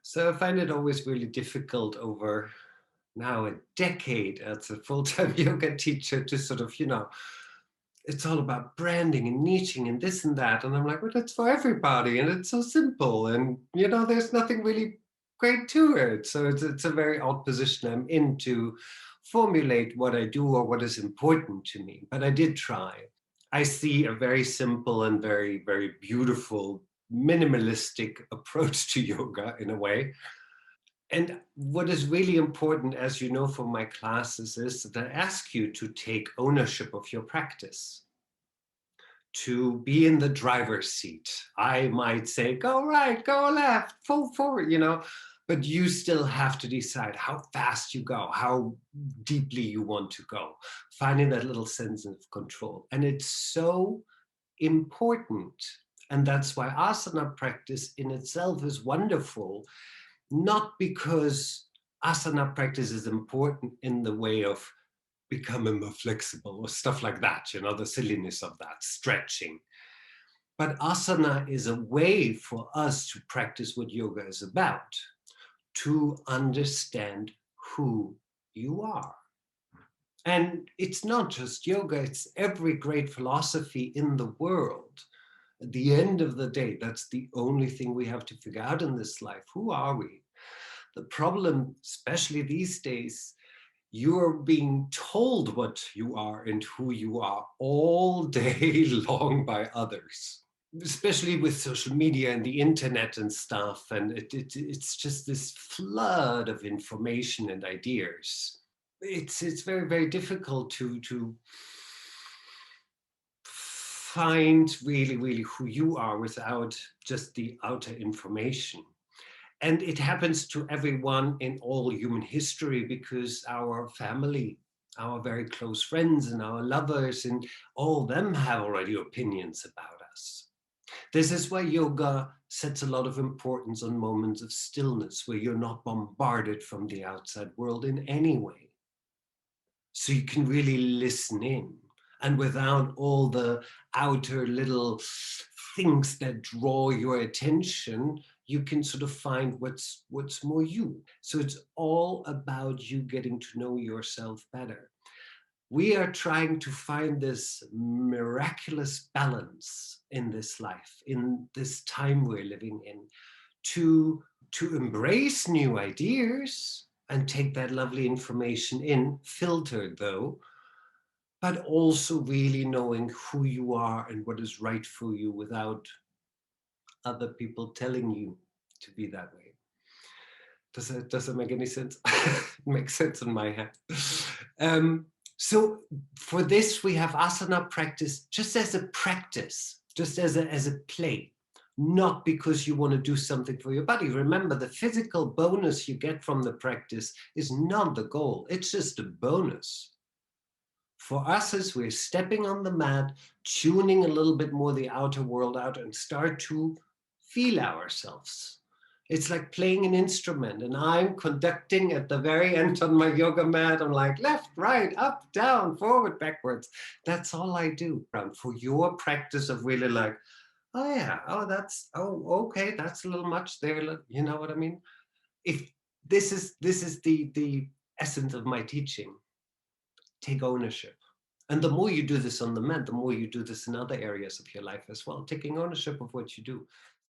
So I find it always really difficult over now a decade as a full-time yoga teacher to sort of, it's all about branding and niching and this and that. And I'm like, well, that's for everybody. And it's so simple. And, there's nothing really great to it. So it's a very odd position I'm in to formulate what I do or what is important to me. But I did try. I see a very simple and very, very beautiful, minimalistic approach to yoga in a way. And what is really important, as you know from my classes, is that I ask you to take ownership of your practice, to be in the driver's seat. I might say, go right, go left, full forward, but you still have to decide how fast you go, how deeply you want to go, finding that little sense of control. And it's so important. And that's why asana practice in itself is wonderful, not because asana practice is important in the way of becoming more flexible or stuff like that, the silliness of that, stretching. But asana is a way for us to practice what yoga is about, to understand who you are. And it's not just yoga, it's every great philosophy in the world. At the end of the day, that's the only thing we have to figure out in this life. Who are we? The problem, especially these days, you're being told what you are and who you are all day long by others, especially with social media and the internet and stuff. And it's just this flood of information and ideas. It's very, very difficult to find really, really who you are without just the outer information. And it happens to everyone in all human history because our family, our very close friends and our lovers and all of them have already opinions about us. This is why yoga sets a lot of importance on moments of stillness where you're not bombarded from the outside world in any way. So you can really listen in, and without all the outer little things that draw your attention, you can sort of find what's more you. So it's all about you getting to know yourself better. We are trying to find this miraculous balance in this life, in this time we're living in, to embrace new ideas and take that lovely information in, filtered though, but also really knowing who you are and what is right for you without other people telling you to be that way. Does it make any sense? It makes sense in my head. Um, so for this, we have asana practice just as a practice, just as a play, not because you want to do something for your body. Remember, the physical bonus you get from the practice is not the goal. It's just a bonus. For us, as we're stepping on the mat, tuning a little bit more the outer world out and start to feel ourselves. It's like playing an instrument, and I'm conducting at the very end on my yoga mat. I'm like left, right, up, down, forward, backwards. That's all I do. For your practice of really like, oh yeah, oh okay, that's a little much there. You know what I mean? If this is the essence of my teaching. Take ownership. And the more you do this on the mat, the more you do this in other areas of your life as well, taking ownership of what you do.